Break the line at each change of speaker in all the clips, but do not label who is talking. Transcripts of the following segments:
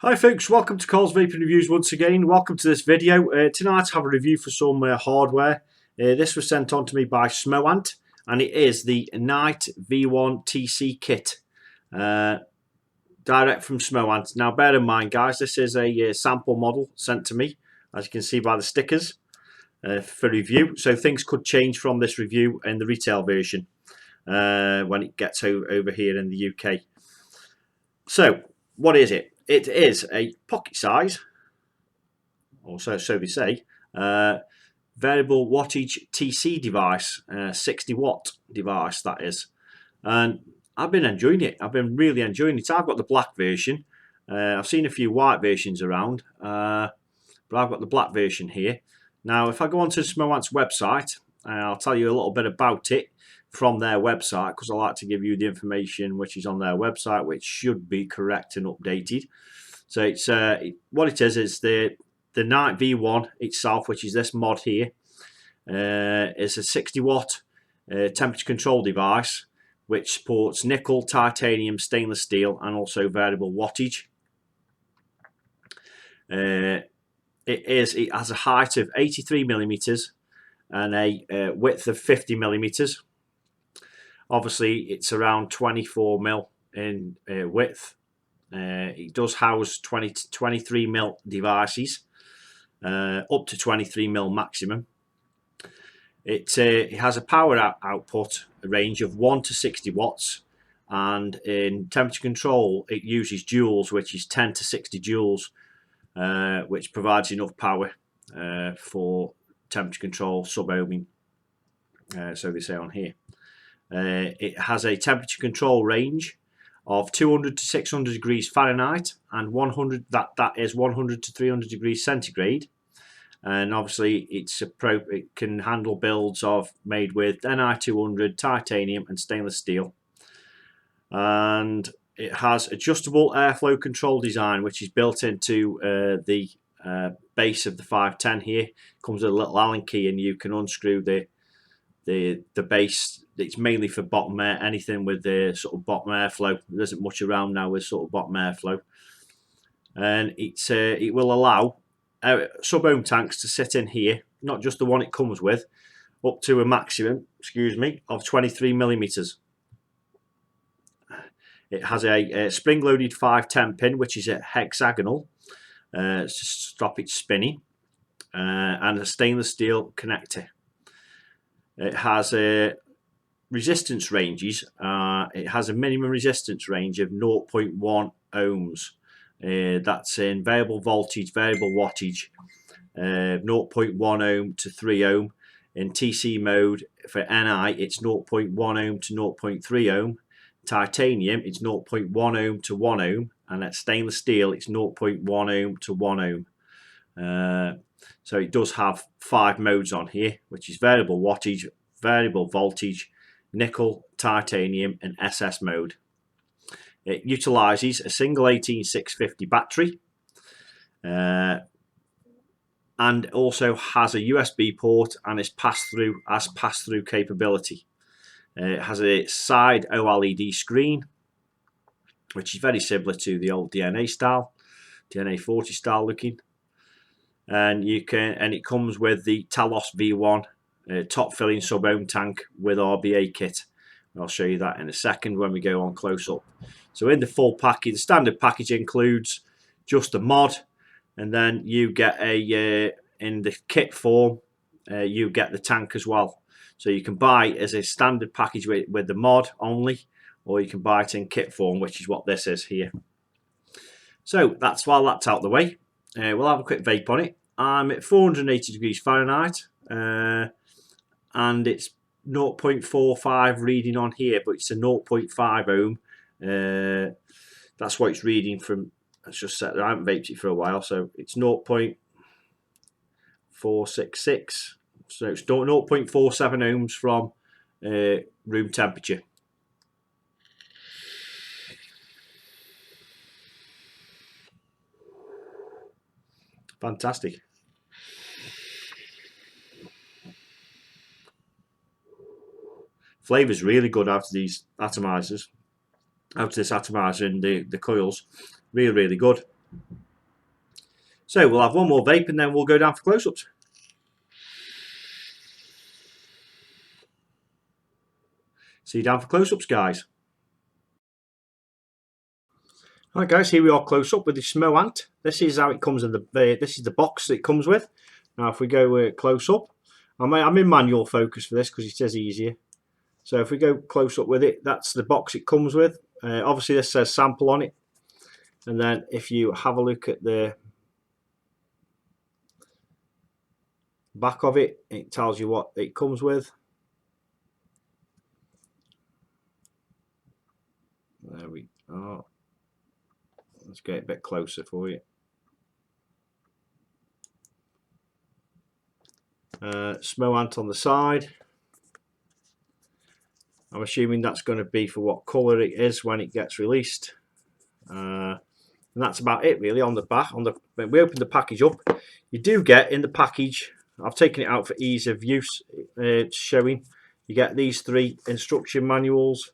Hi folks, welcome to Cole's Vaping Reviews once again. Welcome to this video. Tonight I have a review for some hardware. This was sent on to me by Smoant and it is the Night V1 TC kit. Direct from Smoant. Now bear in mind guys, this is a sample model sent to me, as you can see by the stickers, for review. So things could change from this review in the retail version when it gets over here in the UK. So what is it? It is a pocket size, or so they say, variable wattage TC device, 60 watt device that is. And I've been enjoying it. I've been really enjoying it. I've got the black version. I've seen a few white versions around, but I've got the black version here. Now, if I go onto Smoant's website, I'll tell you a little bit about it from their website, because I like to give you the information which is on their website, which should be correct and updated. So it's what it is the Night V1 itself, which is this mod here, is a 60 watt temperature control device which supports nickel, titanium, stainless steel, and also variable wattage. It has a height of 83 millimeters and a width of 50 millimeters. Obviously, it's around 24 mil in width. It does house 20 to 23 mil devices, up to 23 mil maximum. It has a power output range of 1 to 60 watts, and in temperature control, it uses joules, which is 10 to 60 joules, which provides enough power for temperature control sub-ohming, so they say on here. It has a temperature control range of 200 to 600 degrees Fahrenheit and 100 that is 100 to 300 degrees centigrade. And obviously it can handle builds made with Ni200, titanium and stainless steel. And it has adjustable airflow control design, which is built into the base of the 510 here. It comes with a little Allen key and you can unscrew the base. It's mainly for bottom air, anything with the sort of bottom airflow. There isn't much around now with sort of bottom airflow. And it will allow sub-ohm tanks to sit in here, not just the one it comes with, up to a maximum, of 23 millimeters. It has a spring-loaded 510 pin, which is a hexagonal, to stop it spinning, and a stainless steel connector. It has resistance ranges. It has a minimum resistance range of 0.1 ohms. That's in variable voltage, variable wattage, 0.1 ohm to 3 ohm. In TC mode for Ni, it's 0.1 ohm to 0.3 ohm. Titanium, it's 0.1 ohm to 1 ohm. And at stainless steel, it's 0.1 ohm to 1 ohm. So it does have 5 modes on here, which is variable wattage, variable voltage, nickel, titanium and SS mode. It utilises a single 18650 battery, and also has a USB port and is pass-through capability. It has a side OLED screen, which is very similar to the old DNA 40 style looking. And it comes with the Talos V1 top filling sub-ohm tank with RBA kit. I'll show you that in a second when we go on close up. So in the full package, the standard package includes just a mod, and then you get in the kit form, you get the tank as well. So you can buy it as a standard package with the mod only, or you can buy it in kit form, which is what this is here. So while that's out the way, we'll have a quick vape on it. I'm at 480 degrees Fahrenheit, and it's 0.45 reading on here, but it's a 0.5 ohm. That's what it's reading from. Let's just set. I haven't vaped it for a while, so it's 0.466. So it's 0.47 ohms from room temperature. Fantastic. Flavour's really good out of these atomizers. Out of this atomizer and the coils. Really, really good. So we'll have one more vape and then we'll go down for close-ups. See you down for close-ups, guys. Alright guys, here we are close up with the Smoant. This is how it comes in this is the box that it comes with. Now if we go close up, I'm in manual focus for this because it says easier. So if we go close up with it, that's the box it comes with. Obviously this says sample on it. And then if you have a look at the back of it, it tells you what it comes with. There we are. Let's get it a bit closer for you. Smoant on the side. I'm assuming that's going to be for what colour it is when it gets released. And that's about it really on the back. When we open the package up, you do get in the package, I've taken it out for ease of use, showing, you get these 3 instruction manuals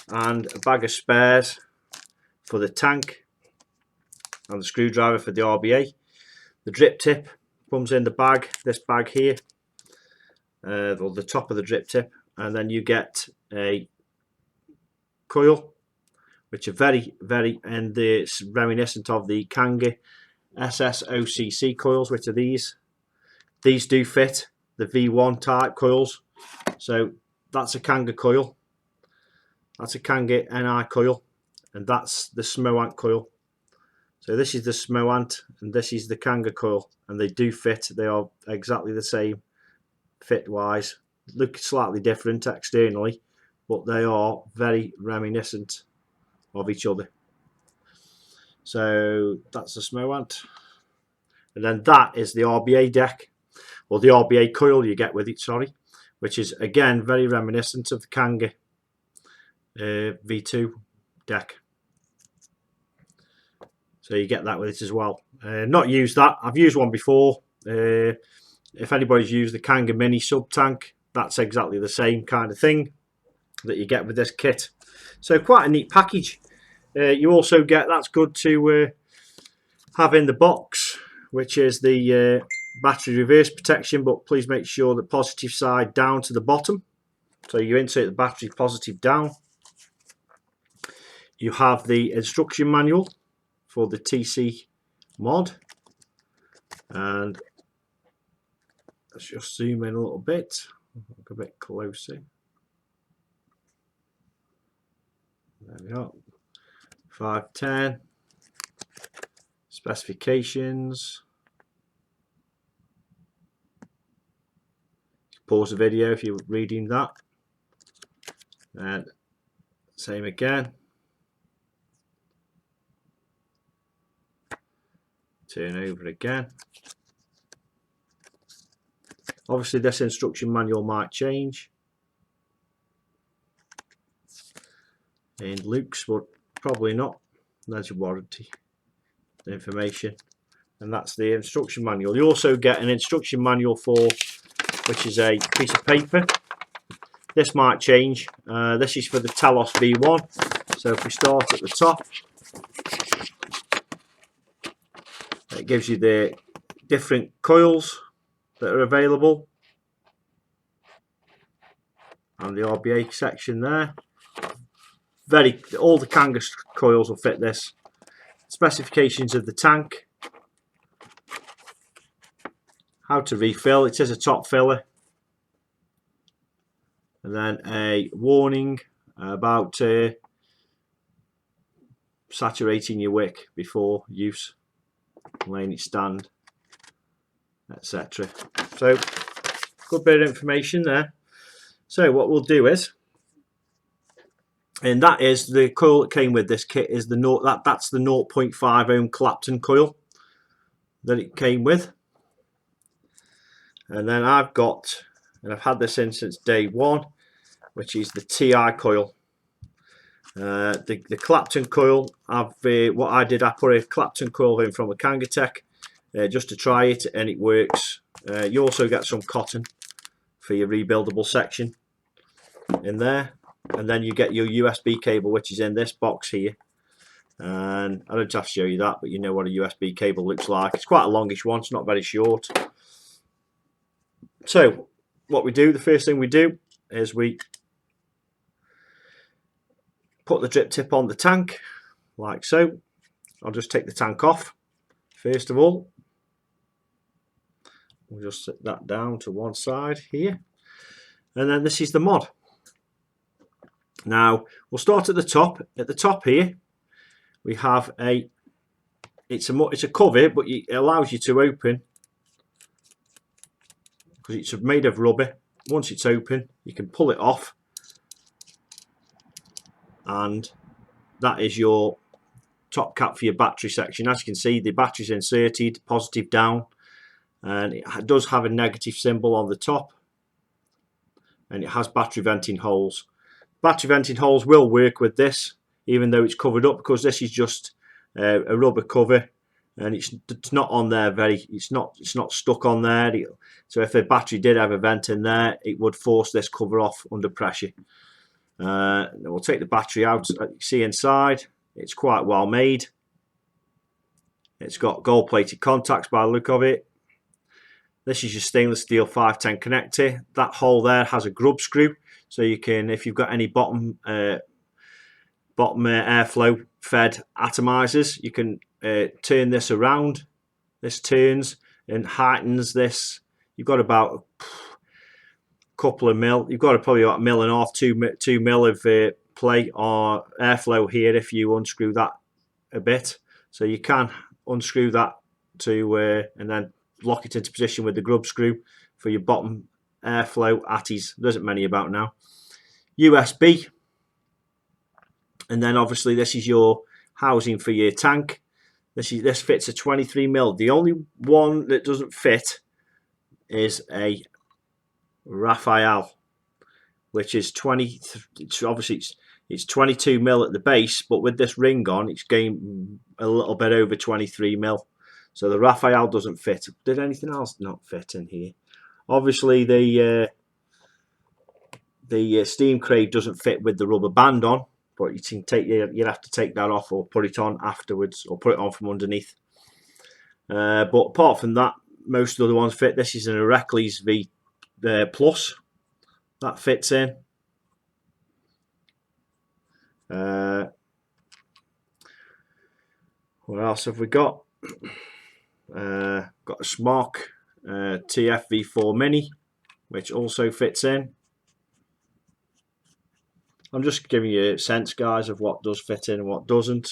and a bag of spares for the tank and the screwdriver for the RBA. The drip tip comes in the bag, this bag here, or the top of the drip tip, and then you get a coil, which are very and it's reminiscent of the Kanga SSOCC coils, which are these. These do fit the V1 type coils, so that's a Kanga coil, that's a Kanga NI coil, and that's the Smoant coil. So this is the Smoant and this is the Kanga coil, and they do fit. They are exactly the same fit wise, look slightly different externally, but they are very reminiscent of each other. So that's the Smoant, and then that is the RBA deck, or the RBA coil you get with it, sorry, which is again very reminiscent of the Kanga V2 deck. So you get that with it as well. Not used that, I've used one before. If anybody's used the Kanga Mini sub tank, that's exactly the same kind of thing that you get with this kit. So quite a neat package. You also get, that's good to have in the box, which is the battery reverse protection, but please make sure the positive side down to the bottom. So you insert the battery positive down. You have the instruction manual for the TC mod, and let's just zoom in a little bit, look a bit closer. There we are. 510 specifications. Pause the video if you're reading that, and same again. Turn over again. Obviously this instruction manual might change in Luke's, but probably not. There's your warranty information, and that's the instruction manual. You also get an instruction manual for, which is a piece of paper. This might change. This is for the Talos V1. So if we start at the top, it gives you the different coils that are available and the RBA section there. All the Kanga coils will fit this. Specifications of the tank, how to refill, it says a top filler, and then a warning about saturating your wick before use, letting it stand, etc. So good bit of information there. So what we'll do is, and that is the coil that came with this kit, is that's the 0.5 ohm Clapton coil that it came with. And then I've got, and I've had this in since day one, which is the TI coil. The Clapton coil, what I did, I put a Clapton coil in from a Kangatech just to try it, and it works. You also get some cotton for your rebuildable section in there, and then you get your USB cable, which is in this box here. And I don't have to show you that, but you know what a USB cable looks like. It's quite a longish one, it's not very short. So what we do, the first thing we do is we put the drip tip on the tank, like so. I'll just take the tank off first of all. We'll just set that down to one side here. And then this is the mod. Now we'll start at the top. At the top here we have it's a cover, but it allows you to open, because it's made of rubber. Once it's open, you can pull it off, and that is your top cap for your battery section. As you can see, the battery's inserted, positive down, and it does have a negative symbol on the top, and it has battery venting holes. Battery venting holes will work with this, even though it's covered up, because this is just a rubber cover, and it's not on there it's not stuck on there. So if the battery did have a vent in there, it would force this cover off under pressure. We'll take the battery out. You see inside, it's quite well made. It's got gold plated contacts by the look of it. This is your stainless steel 510 connector. That hole there has a grub screw, so you can, if you've got any bottom airflow fed atomizers, you can turn this around. This turns and heightens this. You've got about a couple of mil. You've got probably about 1.5 mil, 2 mil of play or airflow here if you unscrew that a bit. So you can unscrew that to and then lock it into position with the grub screw for your bottom airflow atties. There isn't many about now. USB, and then obviously this is your housing for your tank. This fits a 23 mil. The only one that doesn't fit is a Raphael, which is 20. Obviously it's 22 mil at the base, but with this ring on, it's going a little bit over 23 mil. So the Raphael doesn't fit. Did anything else not fit in here? Obviously the steam crate doesn't fit with the rubber band on, but you can you'd have to take that off or put it on afterwards, or put it on from underneath. But apart from that, most of the other ones fit. This is an Heracles V Plus that fits in. What else have we got? Got a Smoant TF V4 Mini, which also fits in. I'm just giving you a sense, guys, of what does fit in and what doesn't,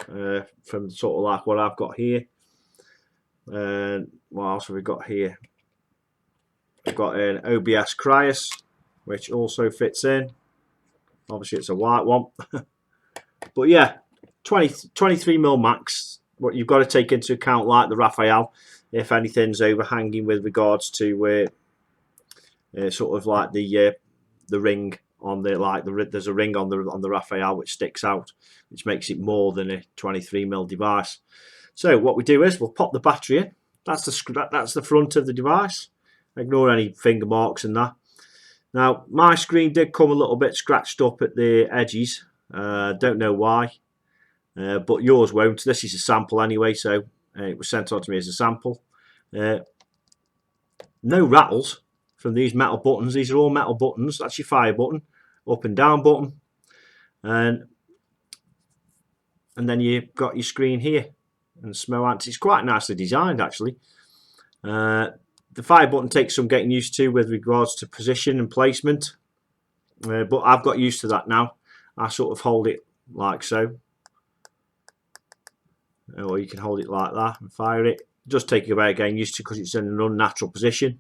from sort of like what I've got here. What else have we got here? We've got an OBS Cryos, which also fits in. Obviously it's a white one. But yeah, 23 mil max. What you've got to take into account, like the Raphael, if anything's overhanging with regards to sort of like the ring on there's a ring on the Raphael which sticks out, which makes it more than a 23 mil device. So what we do is we'll pop the battery in. That's the front of the device. Ignore any finger marks and that. Now my screen did come a little bit scratched up at the edges. Don't know why, but yours won't. This is a sample anyway, so it was sent on to me as a sample. No rattles from these metal buttons. These are all metal buttons. That's your fire button, up and down button, and then you've got your screen here. And Smoant, it's quite nicely designed actually. The fire button takes some getting used to with regards to position and placement, but I've got used to that now. I sort of hold it like so, or you can hold it like that and fire it. It does take you about getting used to because it's in an unnatural position,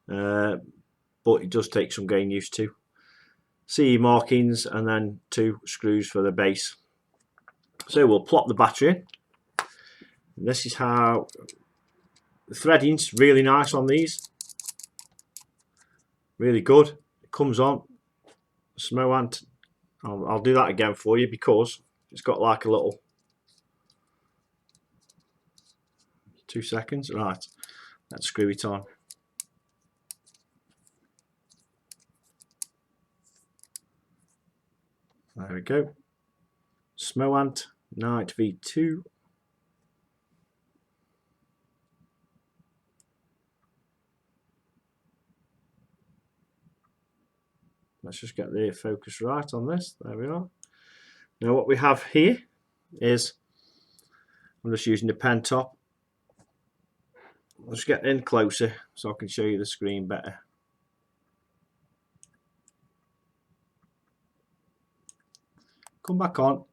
but it does take some getting used to. CE markings and then 2 screws for the base. So we'll plop the battery in. And this is how the threading's really nice on these. Really good. It comes on. Smoant. I'll do that again for you because it's got like a little 2 seconds. Right. Let's screw it on. There we go. Smoant Night V2. Let's just get the focus right on this. There we are. Now what we have here is, I'm just using the pen top. Let's get in closer so I can show you the screen better. Come back on.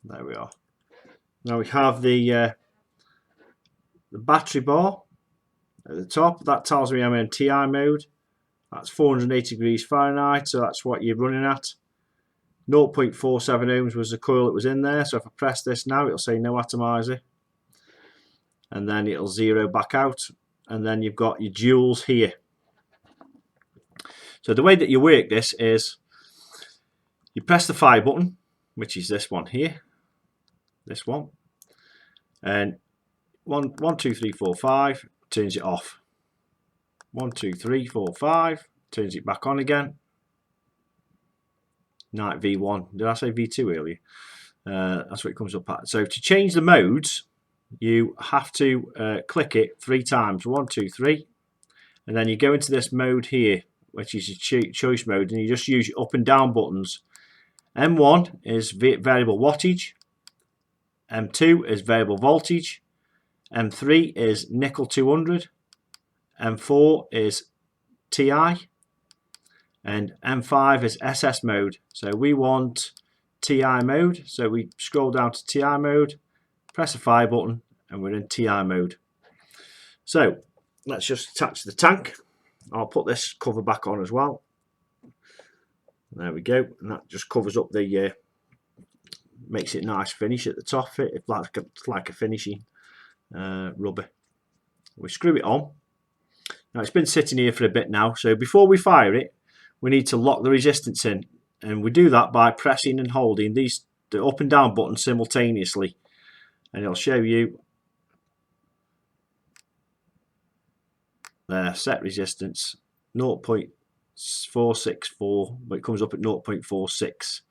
There we are. Now we have the battery bar at the top. That tells me I'm in TI mode. That's 480 degrees Fahrenheit, so that's what you're running at. 0.47 ohms was the coil that was in there, so if I press this now, it'll say no atomizer, and then it'll zero back out, and then you've got your joules here. So the way that you work this is you press the fire button, which is this one here, this one, and 1, 2, 3, 4, 5 turns it off. 1, 2, 3, 4, 5 turns it back on again. Night V1. Did I say V2 earlier? That's what it comes up at. So to change the modes, you have to click it 3 times. 1, 2, 3, and then you go into this mode here, which is your choice mode, and you just use your up and down buttons. M1 is variable wattage. M2 is variable voltage. M3 is nickel 200. M4 is TI. And M5 is SS mode. So we want TI mode. So we scroll down to TI mode, press the fire button, and we're in TI mode. So let's just attach the tank. I'll put this cover back on as well. There we go. And that just covers up the, makes it nice finish at the top. It's like a finishing rubber. We screw it on. Now it's been sitting here for a bit now. So before we fire it, we need to lock the resistance in, and we do that by pressing and holding the up and down buttons simultaneously, and it'll show you there, set resistance 0.464, but it comes up at 0.46,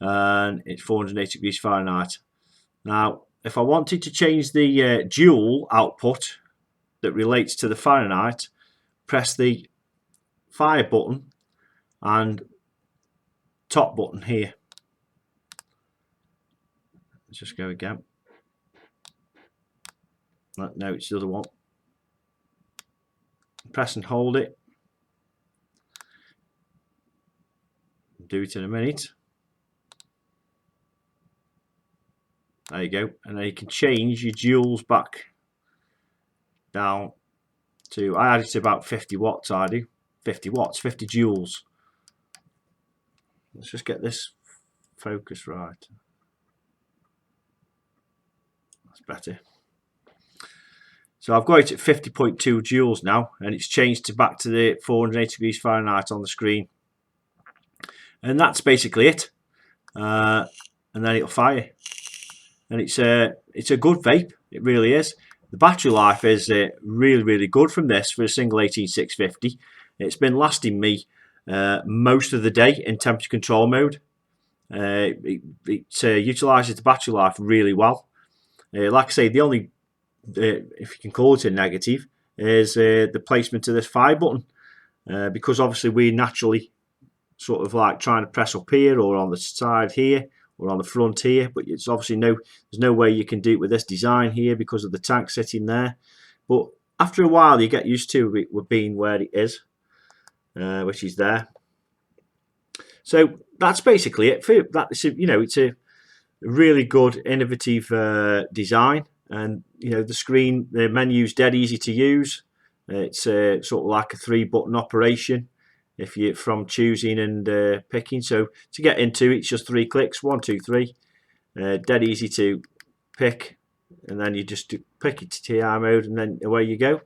and it's 480 degrees Fahrenheit. Now if I wanted to change the joule output that relates to the Fahrenheit, press the fire button and top button here. Let's just go again. No, it's the other one. Press and hold it. Do it in a minute. There you go. And then you can change your joules back down to, I add it to about 50 watts, I do. 50 watts, 50 joules. Let's just get this focus right. That's better. So I've got it at 50.2 joules now, and it's changed back to the 480 degrees Fahrenheit on the screen. And that's basically it. And then it'll fire. And it's a good vape. It really is. The battery life is really good from this for a single 18650. It's been lasting me most of the day in temperature control mode. It utilises the battery life really well. Like I say, the only, if you can call it a negative, is the placement of this fire button. Because obviously we naturally sort of like trying to press up here or on the side here or on the front here, but it's obviously there's no way you can do it with this design here because of the tank sitting there. But after a while you get used to it with being where it is. Which is there. So that's basically it for that. It's a really good, innovative design, and the screen, the menu's dead easy to use. It's sort of like a 3-button operation if you're from choosing and picking. So to get into it, it's just 3 clicks, 1, 2, 3. Dead easy to pick, and then you just pick it to TI mode, and then away you go.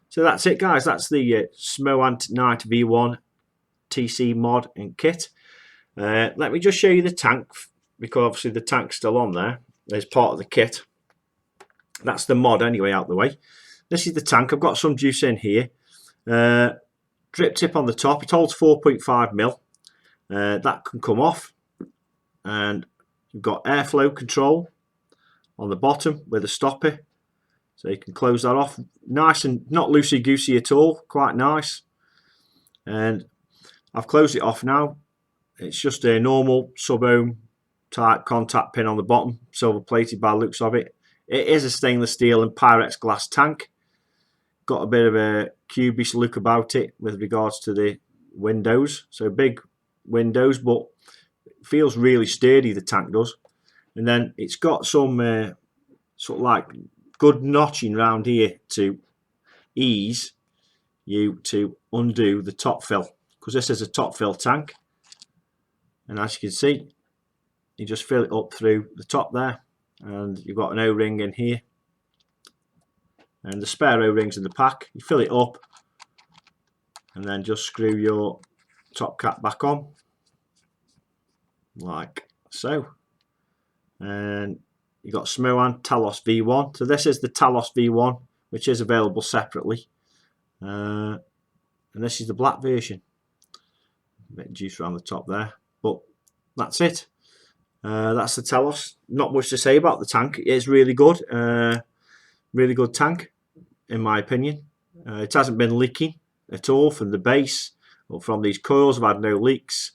So that's it, guys. That's the Smoant Night V1 TC mod and kit. Let me just show you the tank, because obviously the tank's still on there as part of the kit. That's the mod anyway, out the way. This is the tank. I've got some juice in here. drip tip on the top. It holds 4.5 mil. That can come off, and you've got airflow control on the bottom with a stopper, so you can close that off. Nice and not loosey goosey at all, quite nice. And I've closed it off now. It's just a normal sub-ohm type contact pin on the bottom, silver plated by the looks of it. It is a stainless steel and Pyrex glass tank. Got a bit of a cubish look about it with regards to the windows. So big windows, but it feels really sturdy, the tank does. And then it's got some sort of like good notching around here to ease you to undo the top fill, because this is a top fill tank. And as you can see, you just fill it up through the top there, and you've got an O-ring in here and the spare O-rings in the pack. You fill it up and then just screw your top cap back on like so. And you've got Smoant Talos V1. So this is the Talos V1, which is available separately, and this is the black version. A bit of juice around the top there, but that's it. That's the Talos. Not much to say about the tank. It is really good. Really good tank, in my opinion. It hasn't been leaking at all from the base or from these coils. I've had no leaks.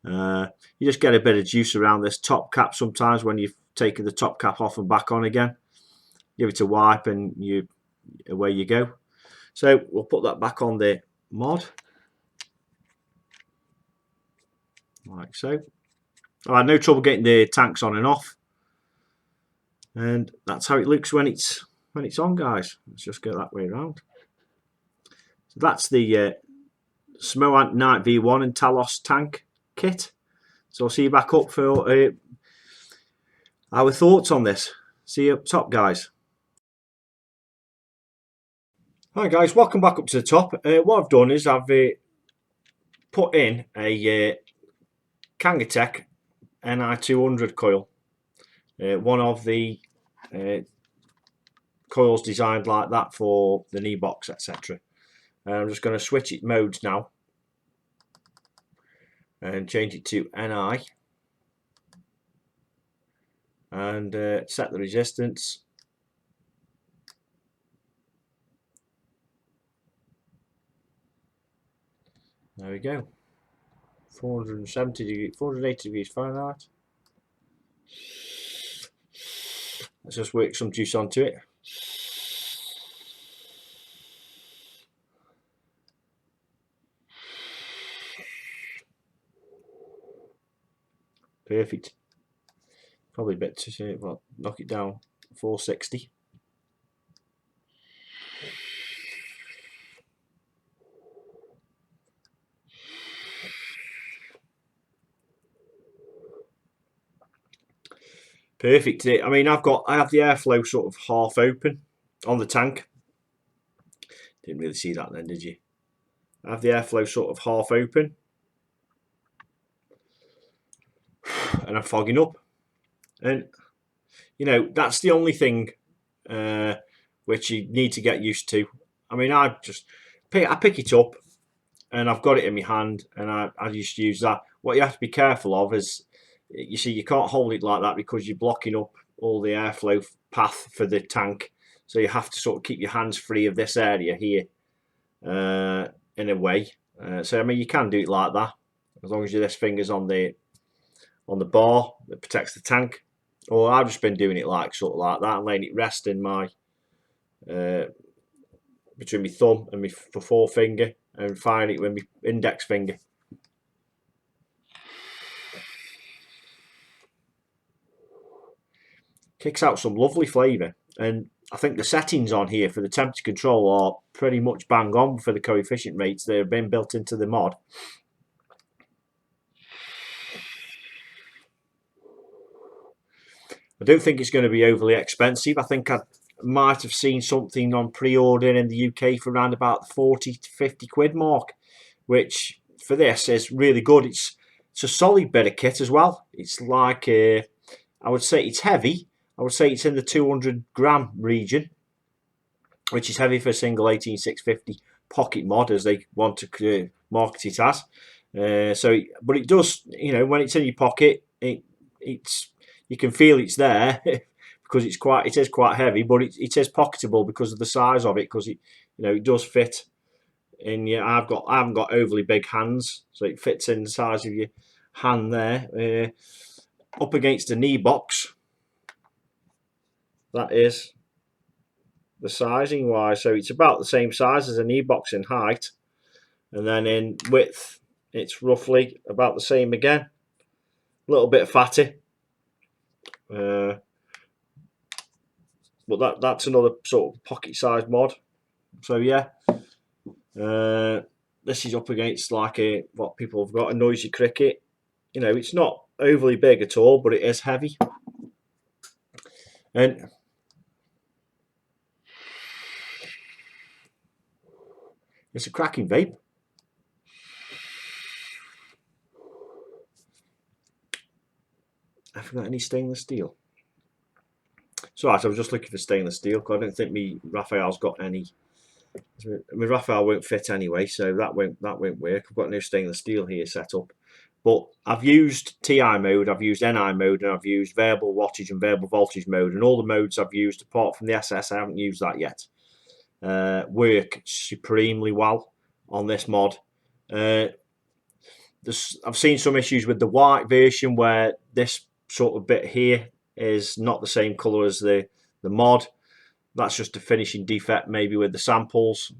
You just get a bit of juice around this top cap sometimes when you've taken the top cap off and back on again. Give it a wipe and away you go. So we'll put that back on the mod like so. I had no trouble getting the tanks on and off, and that's how it looks when it's on, guys. Let's just go that way around. So that's the Smoant Night V1 and Talos tank kit. So I'll see you back up for our thoughts on this. See you up top, guys. Hi guys, welcome back up to the top. What I've done is I've put in a Kangatech NI200 coil, one of the coils designed like that for the knee box, etc. I'm just going to switch it modes now and change it to NI and set the resistance. There we go. 470 degrees, 480 degrees Fahrenheit. Let's just work some juice onto it. Perfect. Probably a bit too, well, knock it down. 460. Perfect. I mean, I have the airflow sort of half open on the tank. Didn't really see that then, did you? I have the airflow sort of half open, and I'm fogging up. And you know, that's the only thing which you need to get used to. I mean, I pick it up, and I've got it in my hand, and I just use that. What you have to be careful of is, you see, you can't hold it like that because you're blocking up all the airflow path for the tank. So you have to sort of keep your hands free of this area here, in a way. So I mean, you can do it like that as long as your this finger's on the bar that protects the tank. Or I've just been doing it like sort of like that, and letting it rest in my between my thumb and my forefinger, and firing it with my index finger. Kicks out some lovely flavour, and I think the settings on here for the temperature control are pretty much bang on for the coefficient rates that have been built into the mod. I don't think it's going to be overly expensive. I think I might have seen something on pre-order in the UK for around about the 40 to 50 quid mark, which for this is really good. It's a solid bit of kit as well. It's like I would say it's heavy. I would say it's in the 200 gram region, which is heavy for a single 18650. pocket mod, as they want to market it as. But it does, you know, when it's in your pocket, it's you can feel it's there because it is quite heavy, but it is pocketable because of the size of it, because it, you know, it does fit in. Yeah, I haven't got overly big hands, so it fits in the size of your hand there. Up against the knee box, that is the sizing wise, so it's about the same size as a knee box in height, and then in width it's roughly about the same again, a little bit fatty, but that's another sort of pocket sized mod. So yeah, this is up against like what people have got, a noisy cricket. You know, it's not overly big at all, but it is heavy, and it's a cracking vape. I forgot any stainless steel. So I was just looking for stainless steel because I don't think me Raphael's got any. My Raphael won't fit anyway, so that won't work. I've got no stainless steel here set up. But I've used TI mode, I've used NI mode, and I've used variable wattage and variable voltage mode, and all the modes I've used apart from the SS, I haven't used that yet, work supremely well on this mod. I've seen some issues with the white version where this sort of bit here is not the same colour as the mod. That's just a finishing defect maybe with the samples,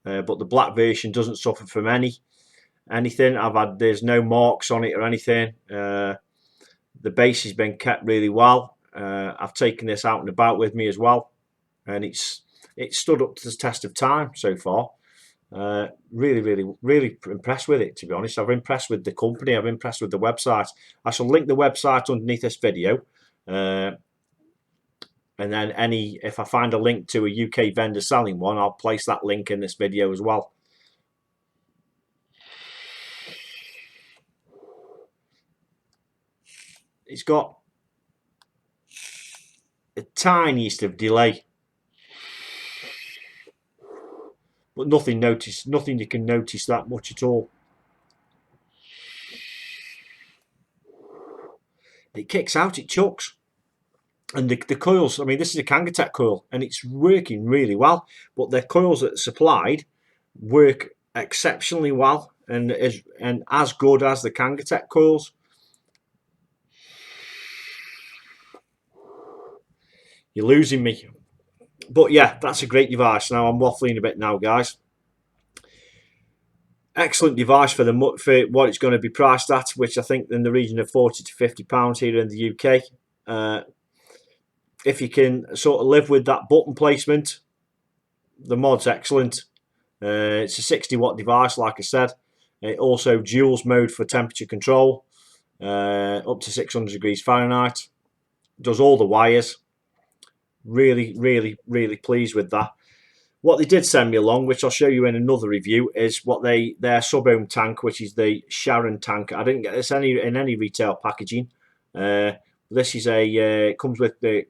but the black version doesn't suffer from anything. There's no marks on it or anything. The base has been kept really well. I've taken this out and about with me as well, and it's stood up to the test of time so far. Really impressed with it, to be honest. I'm impressed with the company, I'm impressed with the website. I shall link the website underneath this video, and then if I find a link to a UK vendor selling one, I'll place that link in this video as well. It's got the tiniest of delay, but nothing you can notice that much at all. It kicks out, it chucks. And the coils, I mean, this is a Kangatech coil and it's working really well, but the coils that are supplied work exceptionally well and as good as the Kangatech coils. You're losing me. But yeah, that's a great device. Now I'm waffling a bit now, guys. Excellent device for what it's going to be priced at, which I think in the region of £40 to £50 here in the UK. If you can sort of live with that button placement, the mod's excellent. It's a 60 watt device, like I said. It also duals mode for temperature control, up to 600 degrees Fahrenheit. Does all the wires. Really pleased with that. What they did send me along, which I'll show you in another review, is their sub-ohm tank, which is the Sharon tank. I didn't get this in any retail packaging. This is it comes with the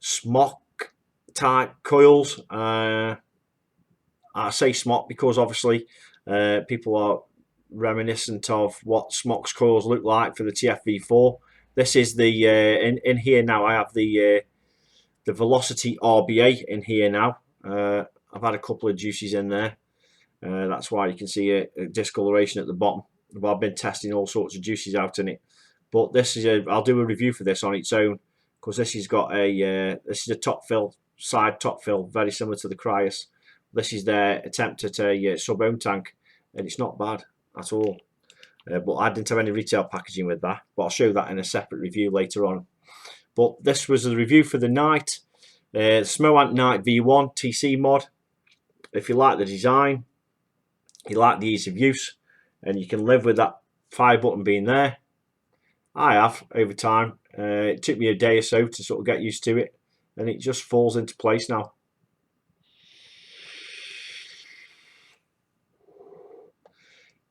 Smoant type coils. I say Smoant because obviously people are reminiscent of what Smoant's coils look like for the TFV4. This is the in here now. I have the Velocity RBA in here now. I've had a couple of juices in there. That's why you can see a discoloration at the bottom. But I've been testing all sorts of juices out in it. But this is I'll do a review for this on its own, because this has got this is a top fill, side top fill, very similar to the Cryos. This is their attempt at a sub-ohm tank, and it's not bad at all. But I didn't have any retail packaging with that. But I'll show that in a separate review later on. But this was a review for the Night, Smoant Night V1 TC mod. If you like the design, you like the ease of use, and you can live with that fire button being there, I have over time. It took me a day or so to sort of get used to it, and it just falls into place now.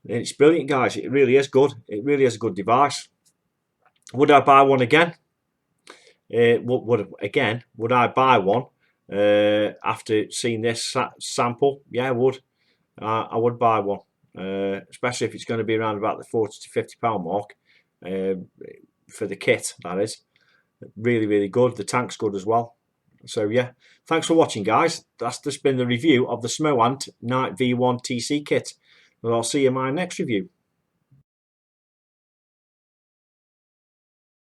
And it's brilliant, guys. It really is good. It really is a good device. Would I buy one again? Would I buy one after seeing this sample? Yeah, I would. I would buy one, especially if it's going to be around about the £40 to £50 mark, for the kit, that is. Really, really good. The tank's good as well. So yeah, thanks for watching, guys. That's just been the review of the Smoant Night V1 TC kit. And I'll see you in my next review.